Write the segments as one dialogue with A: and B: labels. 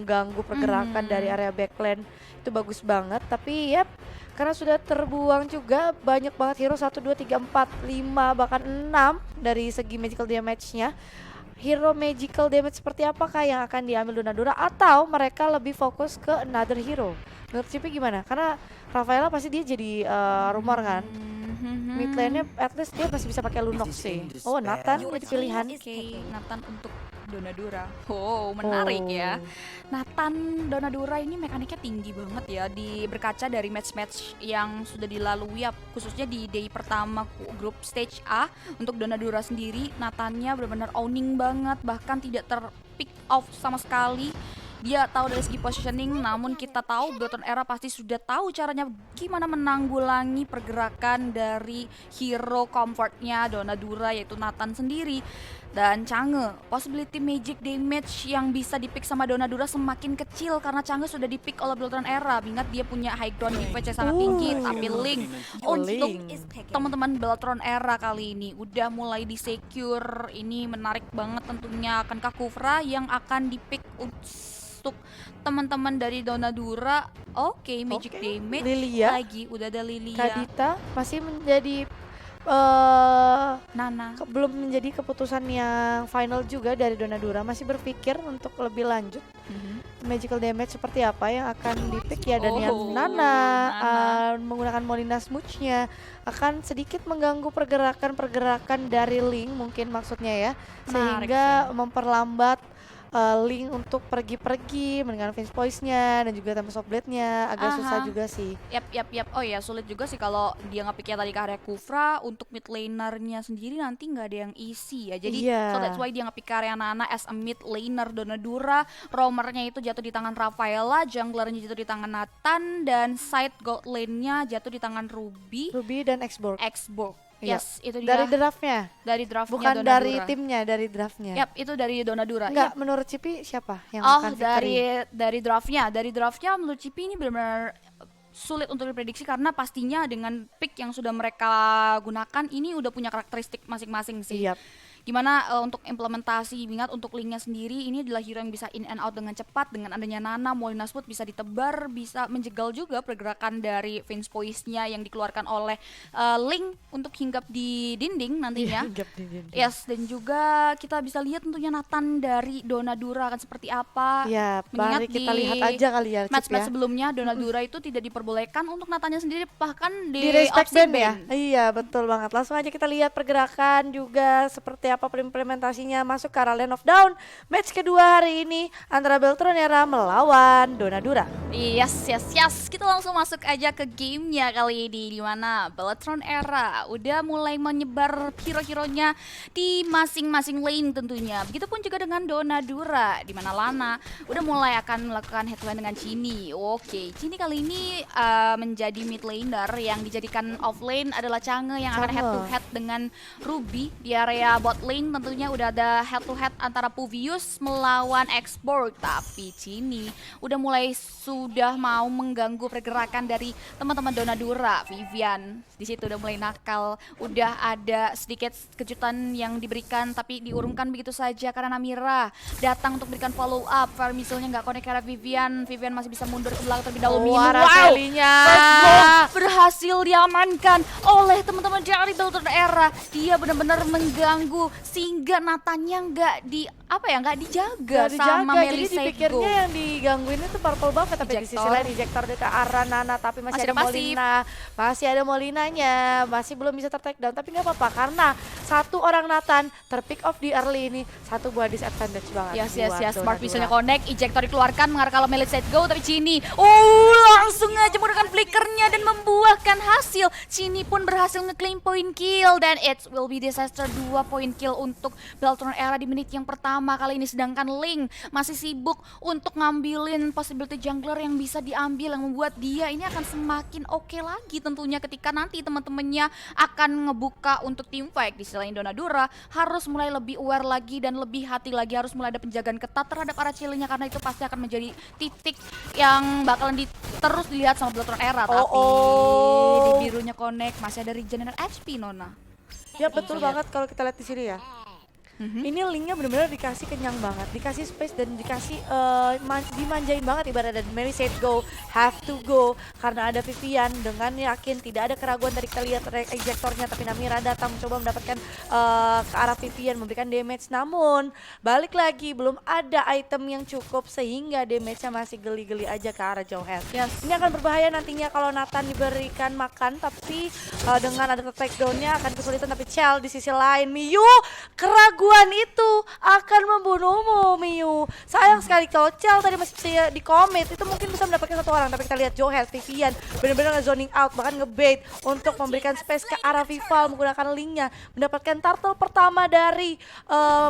A: mengganggu pergerakan dari area backline itu bagus banget. Tapi ya karena sudah terbuang juga banyak banget hero 1, 2, 3, 4, 5 bahkan 6 dari segi magical damage-nya. Hero magical damage seperti apakah yang akan diambil Donadura atau mereka lebih fokus ke another hero? Menurut Cipi gimana? Karena Rafaela pasti dia jadi rumor kan. Mid lane-nya at least dia masih bisa pakai Lunox sih. Oh, Nathan jadi pilihan.
B: Oke, Nathan untuk Donadura. Oh, menarik ya. Nathan Donadura ini mekaniknya tinggi banget ya, berkaca dari match-match yang sudah dilalui ya, khususnya di day pertama grup stage A. Untuk Donadura sendiri, Nathannya benar-benar owning banget, bahkan tidak terpick off sama sekali. Dia tahu dari segi positioning, namun kita tahu Bloodthorn Era pasti sudah tahu caranya gimana menanggulangi pergerakan dari hero comfortnya Donadura, yaitu Nathan sendiri. Dan Chang'e, possibility magic damage yang bisa dipick sama Donadura semakin kecil karena Chang'e sudah dipick oleh Bloodthorn Era. Ingat dia punya high ground defense yang sangat tinggi, tapi Link untuk teman-teman Bloodthorn Era kali ini udah mulai di secure. Ini menarik banget tentunya. Akankah Kufra yang akan dipick untuk teman-teman dari Donadura? Oke, magic damage
A: Lilia
B: lagi, udah ada Lilia.
A: Kadita masih menjadi
B: Nana
A: belum menjadi keputusan yang final juga dari Donadura, masih berpikir untuk lebih lanjut. Magical damage seperti apa yang akan dipick ya, dan yang Nana menggunakan Molina Smooch-nya akan sedikit mengganggu pergerakan dari Link mungkin maksudnya ya, sehingga memperlambat Link untuk pergi-pergi dengan Vince Poise-nya dan juga Tempest of Blade-nya agak susah juga sih.
B: Yap. Oh ya, sulit juga sih kalau dia nge-picknya tadi ke area Kufra. Untuk mid laner-nya sendiri nanti nggak ada yang easy ya. Jadi so that's why dia nge-pick ke area Nana as a mid laner Donadura. Roamer-nya itu jatuh di tangan Rafaela, jungler-nya jatuh di tangan Nathan, dan side gold lane-nya jatuh di tangan Ruby
A: dan Xborg.
B: Yes, itu dia.
A: Dari draftnya?
B: Dari draftnya
A: bukan
B: Donadura.
A: Dari timnya, dari draftnya.
B: Yap, itu dari Donadura.
A: Enggak, menurut Cipi siapa yang akan victory?
B: Dari draftnya menurut Cipi ini benar-benar sulit untuk diprediksi karena pastinya dengan pick yang sudah mereka gunakan ini udah punya karakteristik masing-masing sih. Gimana untuk implementasi, ingat untuk Linknya sendiri ini adalah hero yang bisa in and out dengan cepat. Dengan adanya Nana, Molina Smooth bisa ditebar, bisa menjegal juga pergerakan dari Vince Poise-nya yang dikeluarkan oleh Link untuk hinggap di dinding nantinya. Yes, dan juga kita bisa lihat tentunya Nathan dari Donadura akan seperti apa.
A: Ya, mari kita lihat aja kali ya.
B: Match-match sebelumnya Donadura itu tidak diperbolehkan untuk Nathannya sendiri, bahkan di
A: respect ban ya.
B: ban.
A: Iya, betul banget. Langsung aja kita lihat pergerakan juga seperti apa implementasinya masuk ke arah Lane of Dawn. Match kedua hari ini antara Bloodthorn Era melawan Donadura.
B: Yes. Kita langsung masuk aja ke gamenya kali ini, di mana Bloodthorn Era udah mulai menyebar hero-heronya di masing-masing lane tentunya. Begitupun juga dengan Donadura, di mana Lana udah mulai akan melakukan head to hand dengan Chini. Oke, Chini kali ini menjadi mid laner, yang dijadikan off lane adalah Chang'e yang akan head to head dengan Ruby. Di area bot lane tentunya udah ada head to head antara Puvius melawan Xborg, tapi Chini udah mulai sudah mau mengganggu pergerakan dari teman-teman Donadura. Vivian di situ udah mulai nakal, udah ada sedikit kejutan yang diberikan tapi diurungkan begitu saja karena Namira datang untuk berikan follow up. Fire missile-nya nggak connect karena Vivian masih bisa mundur ke belakang terlebih dahulu. Berhasil diamankan oleh teman-teman dari Bloodthorn Era. Dia benar-benar mengganggu sehingga Nathannya nggak dijaga sama Melisego.
A: Jadi dipikirnya yang digangguin itu purple buff, tapi di sisi lain ejector ke arah Nana, tapi masih ada Molina. Masih ada Molinanya, masih belum bisa ter-take down, tapi nggak apa-apa karena satu orang Nathan terpick off di early ini, satu buah disadvantage banget.
B: Yes. Smart Vision-nya connect, ejector dikeluarkan mengarah kalau Melisego, tapi Chini langsung aja menggunakan flickernya dan membuahkan hasil. Chini pun berhasil ngeklaim point kill, dan it will be disaster 2 point kill untuk Bloodthorn Era di menit yang pertama kali ini. Sedangkan Link masih sibuk untuk ngambilin possibility jungler yang bisa diambil, yang membuat dia ini akan semakin oke lagi tentunya ketika nanti teman-temannya akan ngebuka untuk teamfight. Di selain Donadura harus mulai lebih aware lagi dan lebih hati lagi, harus mulai ada penjagaan ketat terhadap arah Chili-nya karena itu pasti akan menjadi titik yang bakalan terus dilihat sama Bloodthorn Era. Tapi di birunya connect, masih ada regen dan HP Nona.
A: Ya betul banget kalau kita lihat di sini ya. Ini linknya benar-benar dikasih kenyang banget, dikasih space dan dikasih dimanjain banget ibaratnya. Dan Mary said go, have to go karena ada Vivian dengan yakin tidak ada keraguan. Tadi kita lihat ejektornya, tapi Namira datang mencoba mendapatkan ke arah Vivian memberikan damage, namun balik lagi belum ada item yang cukup sehingga damage-nya masih geli-geli aja ke arah Jowhead. Ini akan berbahaya nantinya kalau Nathan diberikan makan, tapi dengan ada takedown-nya akan kesulitan. Tapi Chell di sisi lain, Miyu, keraguan itu akan membunuhmu Miyu. Sayang sekali kalau Chell tadi masih bisa di-commit, itu mungkin bisa mendapatkan satu orang. Tapi kita lihat Jowhead, Vivian benar-benar nge-zoning out, bahkan nge-bait untuk memberikan space ke arah Vival menggunakan linknya, mendapatkan turtle pertama dari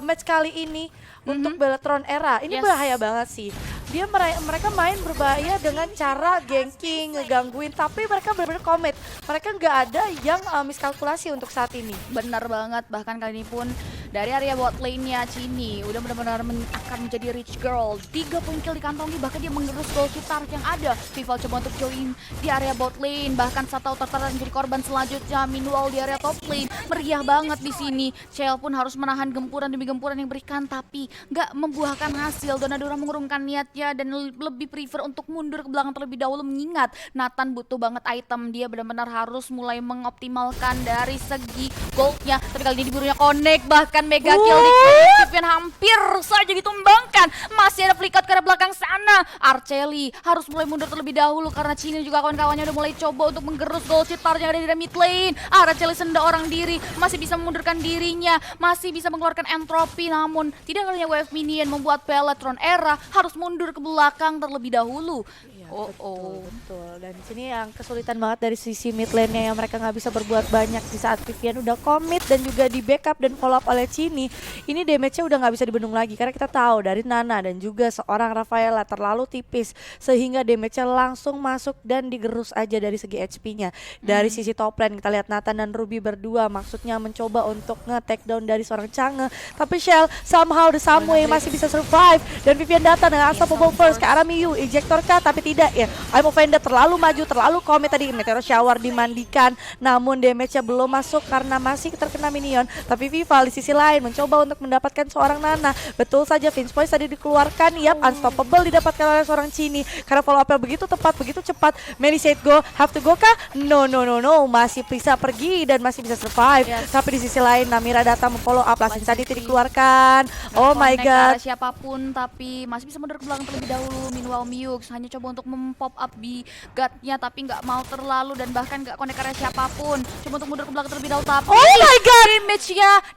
A: match kali ini untuk Bellatrix Era. Ini bahaya banget sih. Mereka main berbahaya dengan cara ganking, ngegangguin, tapi mereka benar-benar commit. Mereka nggak ada yang miskalkulasi untuk saat ini.
B: Benar banget, bahkan kali ini pun dari area bot lane-nya Cini udah benar-benar akan menjadi rich girl. 3 poin kill dikantongi, bahkan dia mengerus gold Citar yang ada. Vival coba untuk join di area bot lane, bahkan Satao tertarik menjadi korban selanjutnya. Meanwhile di area top lane meriah banget di sini. Chell pun harus menahan gempuran demi gempuran yang diberikan, tapi nggak membuahkan hasil. Donadura mengurungkan niatnya dan lebih prefer untuk mundur ke belakang terlebih dahulu, mengingat Nathan butuh banget item. Dia benar-benar harus mulai mengoptimalkan dari segi goldnya. Tapi kali ini diburunya connect, bahkan mega kill di Vivian hampir saja ditumbangkan. Masih ada flicker ke arah belakang sana. Arceli harus mulai mundur terlebih dahulu karena Cini juga kawan-kawannya udah mulai coba untuk menggerus gold Citar yang ada di mid lane. Arceli senda orang diri, masih bisa memundurkan dirinya, masih bisa mengeluarkan entropi, namun tidak adanya wave minion membuat Bellatrix Era harus mundur ke belakang terlebih dahulu.
A: Betul. Dan di sini yang kesulitan banget dari sisi mid lane-nya, yang mereka nggak bisa berbuat banyak di saat Vivian udah commit dan juga di backup dan follow up oleh Cini. Ini damage-nya udah nggak bisa dibendung lagi karena kita tahu dari Nana dan juga seorang Rafaela terlalu tipis sehingga damage-nya langsung masuk dan digerus aja dari segi HP-nya. Dari sisi top lane kita lihat Nathan dan Ruby berdua maksudnya mencoba untuk nge-take down dari seorang Chang'e, tapi Shell somehow the some way masih bisa survive dan Vivian datang dengan unstoppable first ke arah Miyu, ejector kah, tapi tidak ya. I'm offended, terlalu maju, terlalu commit tadi. Meteor shower dimandikan, namun damage-nya belum masuk karena masih terkena minion. Tapi Vival di sisi lain mencoba untuk mendapatkan seorang Nana. Betul saja Vince Poise tadi dikeluarkan, unstoppable didapatkan oleh seorang Cini karena follow up-nya begitu tepat, begitu cepat. Mary said go, have to go kah? No, masih bisa pergi dan masih bisa survive. Tapi di sisi lain Namira datang memfollow up, Last Insanity dikeluarkan. Oh my god,
B: siapapun, tapi masih bisa mundur ke belakang terlebih dahulu. Meanwhile Miyux hanya coba untuk mempop up di guard-nya, tapi nggak mau terlalu dan bahkan nggak connect area siapapun. Coba untuk mundur ke belakang terlebih dahulu, tapi
A: oh my god,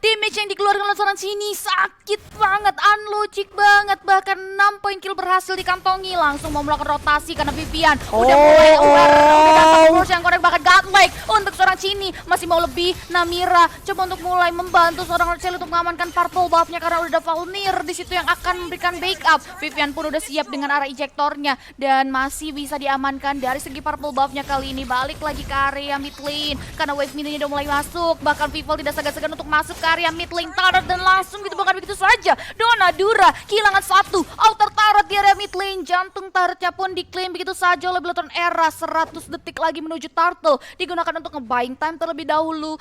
B: damage yang dikeluarkan oleh seorang Cini sakit banget, unlogic banget. Bahkan 6 poin kill berhasil dikantongi. Langsung mau melakukan rotasi karena Vivian udah mulai aware, udah datang terus yang connect, bahkan godlike untuk seorang Cini. Masih mau lebih, Namira coba untuk mulai membantu seorang Arceli untuk mengamankan purple buff-nya karena udah ada Valnir di situ yang akan memberikan backup. Vivian pun udah siap dengan arah ejektornya dan masih bisa diamankan dari segi purple buff-nya kali ini. Balik lagi ke area mid lane karena wave minion udah mulai masuk. Bahkan Vival tidak segan-segan untuk masuk ke area mid lane turret dan langsung ditembakkan begitu saja. Donadura kehilangan satu outer turret di area mid lane. Jantung turretnya pun diklaim begitu saja oleh Bellatrix Era. 100 detik lagi menuju turtle digunakan untuk nge-buying time terlebih dahulu,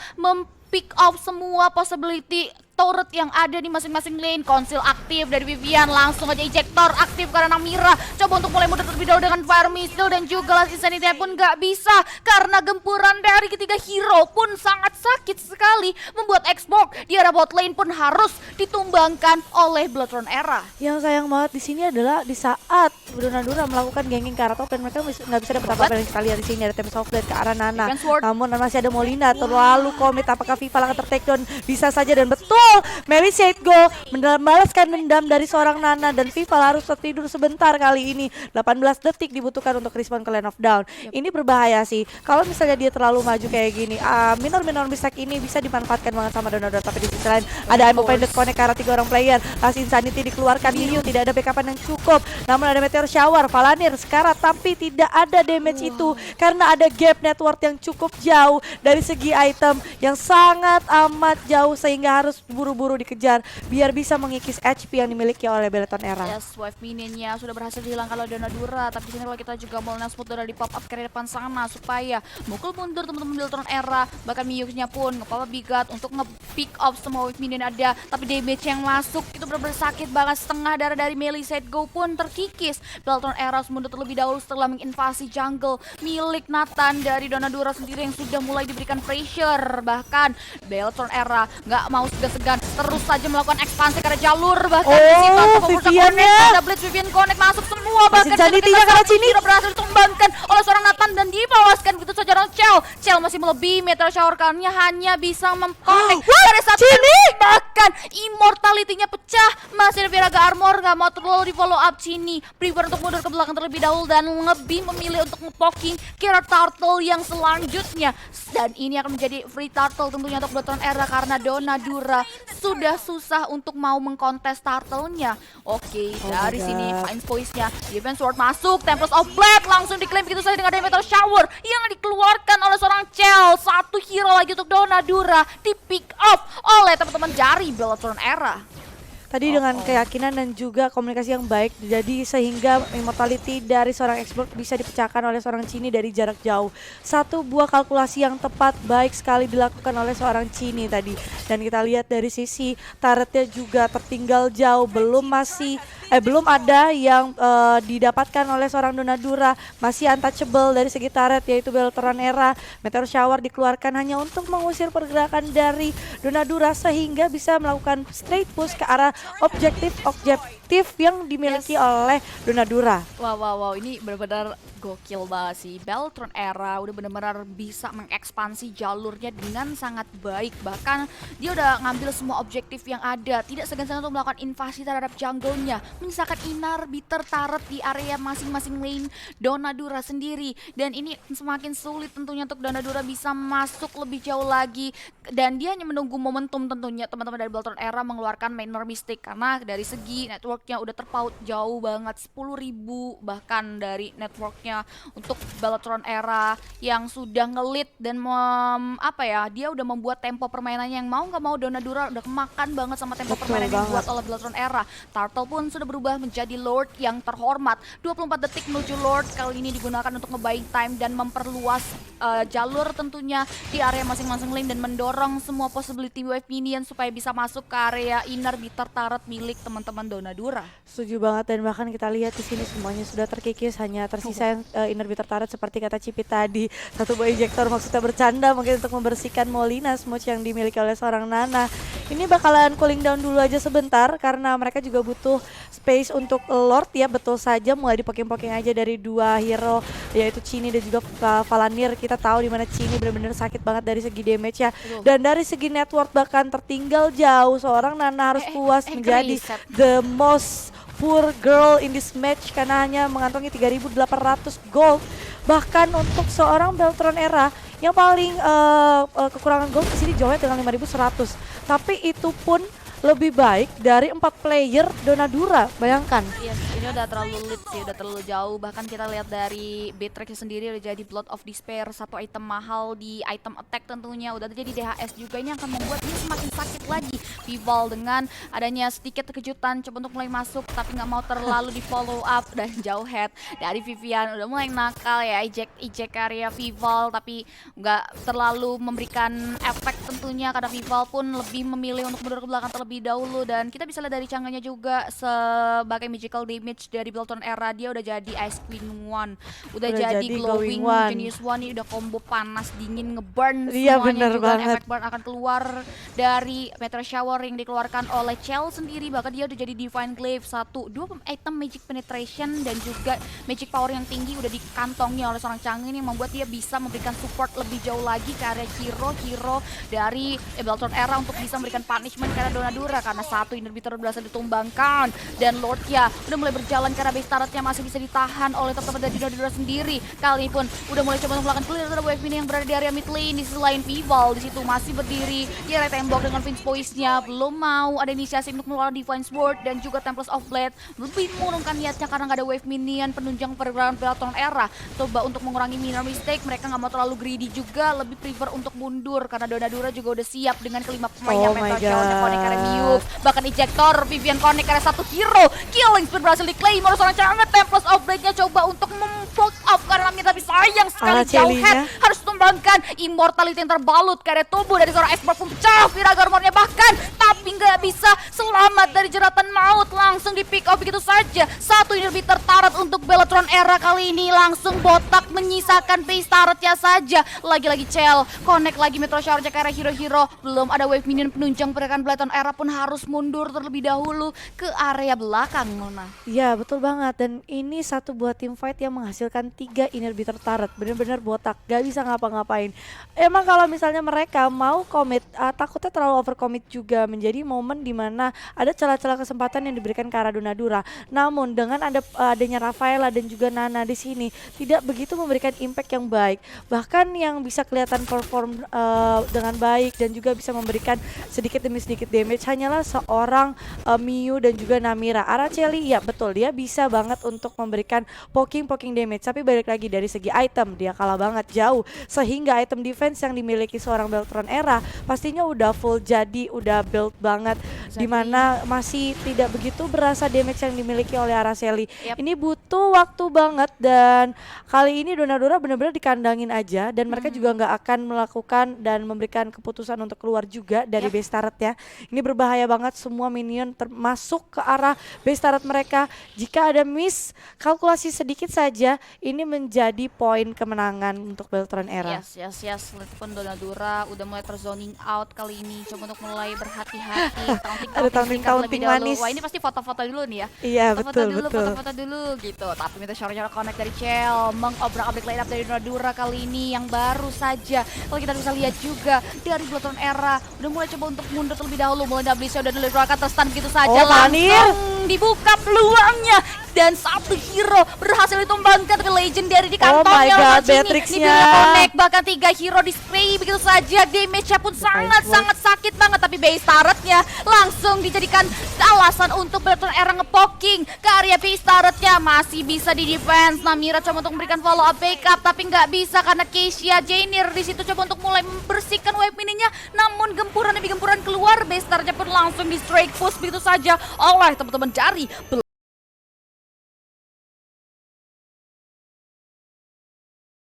B: pick up semua possibility turret yang ada di masing-masing lane. Konsil aktif dari Vivian, langsung aja ejector aktif karena Namira coba untuk mulai mundur terlebih dahulu dengan fire missile dan juga Last Insanity pun nggak bisa karena gempuran dari ketiga hero pun sangat sakit sekali, membuat Xbox di area bot lane pun harus ditumbangkan oleh Bellatrix Era.
A: Yang sayang banget di sini adalah di saat Donadura melakukan ganging ke arah top lane, mereka nggak bisa dapat apa-apa. Dan kita lihat di sini ada Tempest of Blade ke arah Nana, namun masih ada Molina terlalu komit. Apakah Vival akan ter-take down? Bisa saja, dan betul Mary said go, membalaskan dendam dari seorang Nana dan Vival harus tertidur sebentar kali ini. 18 detik dibutuhkan untuk respon ke Land of Down. Ini berbahaya sih kalau misalnya dia terlalu maju kayak gini. Minor mistake ini bisa dimanfaatkan banget sama Donadura, tapi di sisi lain ada I'm offended connect ke arah 3 orang player. Last Insanity dikeluarkan, Miyu tidak ada backupan yang cukup, namun ada Meteor Shower, Valnir sekarang, tapi tidak ada damage itu karena ada gap network yang cukup jauh dari segi item yang sangat amat jauh sehingga harus buru-buru dikejar biar bisa mengikis HP yang dimiliki oleh Beleton Era.
B: Yes, wave minionnya sudah berhasil dihilangkan oleh Donadura, tapi di sini kalau kita juga mau Smooth udah di pop up ke depan sana supaya mukul mundur teman-teman Beleton Era, bahkan Miyukinya pun nge-pop up bigat untuk nge-pick up semua wave minion ada, tapi damage yang masuk itu benar-benar sakit banget, setengah darah dari melee set go pun terkikis. Beleton Era harus mundur terlebih dahulu setelah menginvasi jungle milik Nathan dari Donadura sendiri yang sudah mulai diberikan pressure, bahkan Beleton Era nggak mau segan-segan terus saja melakukan ekspansi karena jalur, bahkan di situ
A: Viviannya
B: ada Blitz Vivian connect masuk semua, bahkan
A: jadi tiga karena Cini
B: tidak berhasil ditumbangkan oleh seorang Nathan dan dibawaskan gitu saja oleh Chell masih melebihi meteor shower karena hanya bisa mengconnect dari satu
A: Cini,
B: bahkan immortality-nya pecah, masih ada Viraga Armor, nggak mau terlalu di follow up Cini, prefer untuk mundur ke belakang terlebih dahulu dan lebih memilih untuk nge-poking kira turtle yang selanjutnya, dan ini akan menjadi free turtle tentunya untuk Beleton Era karena Donadura sudah susah untuk mau mengkontes turtle-nya. Oke, dari sini Fine Voice-nya, Defense Sword masuk, Tempest of Blade langsung diklaim begitu saja dengan Meteor Shower yang dikeluarkan oleh seorang Chell. Satu hero lagi untuk Donadura di pick up oleh teman-teman dari Beleton Era.
A: tadi dengan keyakinan dan juga komunikasi yang baik, jadi sehingga immortality dari seorang expert bisa dipecahkan oleh seorang Cini dari jarak jauh. Satu buah kalkulasi yang tepat baik sekali dilakukan oleh seorang Cini tadi. Dan kita lihat dari sisi turretnya juga tertinggal jauh, belum ada yang didapatkan oleh seorang Donadura, masih untouchable dari segi turret yaitu Beleton Era. Meteor Shower dikeluarkan hanya untuk mengusir pergerakan dari Donadura sehingga bisa melakukan straight push ke arah objektif yang dimiliki oleh Donadura.
B: Wow, ini benar-benar gokil banget sih. Beleton Era udah benar-benar bisa mengekspansi jalurnya dengan sangat baik. Bahkan dia udah ngambil semua objektif yang ada, tidak segan-segan untuk melakukan invasi terhadap jungle-nya, menyisakan Inar, Bitter, turret di area masing-masing lane Donadura sendiri. Dan ini semakin sulit tentunya untuk Donadura bisa masuk lebih jauh lagi. Dan dia hanya menunggu momentum tentunya teman-teman dari Beleton Era mengeluarkan Minor Mystic, karena dari segi networknya udah terpaut jauh banget, 10.000 bahkan dari networknya untuk Beleton Era yang sudah ngelit dan dia udah membuat tempo permainannya yang mau nggak mau Donadura udah kemakan banget sama tempo permainan yang dibuat oleh Beleton Era. Turtle pun sudah berubah menjadi Lord yang terhormat, 24 detik menuju Lord kali ini digunakan untuk nge-buying time dan memperluas jalur tentunya di area masing-masing lane dan mendorong semua possibility wave minion supaya bisa masuk ke area inner Bitter turret milik teman-teman Donadura.
A: Setuju banget, dan bahkan kita lihat di sini semuanya sudah terkikis, hanya tersisa yang inner Bitter turret seperti kata Cipi tadi. Satu buah ejector maksudnya bercanda mungkin untuk membersihkan Molina Smooch yang dimiliki oleh seorang Nana. Ini bakalan cooling down dulu aja sebentar karena mereka juga butuh space untuk Lord ya, betul saja mulai dipoking-poking aja dari dua hero yaitu Cini dan juga Valanir. Kita tahu dimana Cini benar-benar sakit banget dari segi damage ya, dan dari segi network bahkan tertinggal jauh. Seorang Nana harus puas menjadi the most poor girl in this match karena hanya mengantongi 3.800 gold. Bahkan untuk seorang Beleton Era yang paling kekurangan gold di sini jauhnya dengan 5.100, tapi itu pun lebih baik dari 4 player Donadura, bayangkan.
B: Yes, ini udah terlalu lit sih, udah terlalu jauh. Bahkan kita lihat dari Beatrix sendiri udah jadi Blood of Despair, satu item mahal di item attack tentunya. Udah jadi DHS juga, ini akan membuat dia semakin sakit lagi. Vival dengan adanya sedikit kejutan coba untuk mulai masuk, tapi nggak mau terlalu di follow up, dan jauh head dari Vivian udah mulai nakal ya, eject area Vival, tapi nggak terlalu memberikan efek tentunya karena Vival pun lebih memilih untuk mundur ke belakang terlebih dahulu. Dan kita bisa lihat dari canggahnya juga sebagai magical damage dari Beleton Era, dia udah jadi Ice Queen One, udah jadi Glowing Genius One, ini udah combo panas dingin ngeburn semuanya juga. Efek burn akan keluar dari Meteor Shower yang dikeluarkan oleh Chell sendiri, bahkan dia udah jadi Divine Glaive, dua item Magic Penetration dan juga Magic Power yang tinggi udah dikantongi oleh seorang canggih ini, membuat dia bisa memberikan support lebih jauh lagi ke area hero dari Beleton Era untuk bisa memberikan punishment karena Donadura Donadura karena satu inhibitor berhasil ditumbangkan dan Lordnya udah mulai berjalan karena base turretnya masih bisa ditahan oleh teman-teman dari Donadura sendiri. Kali ini pun udah mulai coba untuk melakukan clear terhadap wave mini yang berada di area mid lane. Di sisi lain Vival di situ masih berdiri di area tembok dengan Vince Poise-nya, belum mau ada inisiasi untuk melawan Divine Sword dan juga Temples of Blade. Lebih mengurungkan niatnya karena nggak ada wave minion penunjang pergerakan Bellatrix Era. Coba untuk mengurangi minor mistake, mereka nggak mau terlalu greedy juga, lebih prefer untuk mundur karena Donadura juga udah siap dengan kelima pemainnya.
A: Oh my
B: Metro Show-nya
A: God.
B: Connect karena Mewtwo, bahkan ejector Vivian Connect karena satu hero. Killing Spree berhasil di Claymore, seorang canggih Temples of Blade-nya coba untuk mem-fuck up karena Mira, tapi sayang sekali jauh head harus tumbangkan. Immortality yang terbalut karena tubuh dari seorang expert pun pecah Viraga Armor-nya bahkan, tapi nggak bisa selamat dari jeratan maut, langsung di pick off begitu saja. Satu inhibitor turret untuk Bellatrix Era kali ini langsung botak menyisakan base turretnya saja. Lagi-lagi Cell connect lagi Metro Shower ke arah hero-hero, belum ada wave minion penunjang pergerakan Bellatrix Era pun harus mundur terlebih dahulu ke area belakang. Luna.
A: Ya betul banget, dan ini satu buah team fight yang menghasilkan 3 inhibitor turret, bener-bener botak, gak bisa ngapa-ngapain. Emang kalau misalnya mereka mau commit, takutnya terlalu over commit juga, menjadi momen dimana ada celah-celah kesempatan yang diberikan ke arah Donadura. Namun dengan adanya Rafaela dan juga Nana di sini tidak begitu memberikan impact yang baik, bahkan yang bisa kelihatan perform dengan baik dan juga bisa memberikan sedikit demi sedikit damage hanyalah seorang Miyu dan juga Namira. Araceli ya betul, dia bisa banget untuk memberikan poking damage, tapi balik lagi dari segi item dia kalah banget jauh, sehingga item defense yang dimiliki seorang Bellatrix Era pastinya udah full, jadi udah build banget, dimana masih tidak begitu berasa damage yang dimiliki oleh Araceli. Ini butuh waktu banget, dan kali ini Donadura benar-benar dikandangin aja, dan mereka juga nggak akan melakukan dan memberikan keputusan untuk keluar juga dari base turret-nya. Ini berbahaya banget, semua minion termasuk ke arah base turret mereka. Jika ada miss kalkulasi sedikit saja, ini menjadi poin kemenangan untuk Bellatrix Era.
B: Yes. Meskipun Donadura udah mulai terzoning out kali ini, coba untuk mulai berhati-hati.
A: Taunting manis.
B: Wah, ini pasti foto-foto dulu nih ya.
A: Iya
B: Foto-foto
A: betul.
B: foto-foto dulu gitu. Tapi minta shower connect dari Cell, mengobrak-abrik line up dari Donadura kali ini yang baru saja. Kalau kita bisa lihat juga dari Bellatrix Era udah mulai coba untuk mundur terlebih dahulu, mulai WC udah mulai akan terstun begitu saja, langsung dibuka peluangnya dan satu hero berhasil ditumbangkan, tapi legendary di kantongnya.
A: Beatrix-nya
B: connect, bahkan 3 hero di spray begitu saja, damage-nya pun sangat sakit banget, tapi base turret-nya langsung dijadikan alasan untuk Bellatrix Era ngepoking ke area base turret-nya. Masih bisa di defense, Namira coba untuk memberikan follow up backup, tapi nggak bisa karena Keisha Jainir di situ coba untuk mulai membersihkan wave mininya, namun gempuran demi gempuran keluar, base turret-nya pun langsung di strike push begitu saja oleh teman-teman dari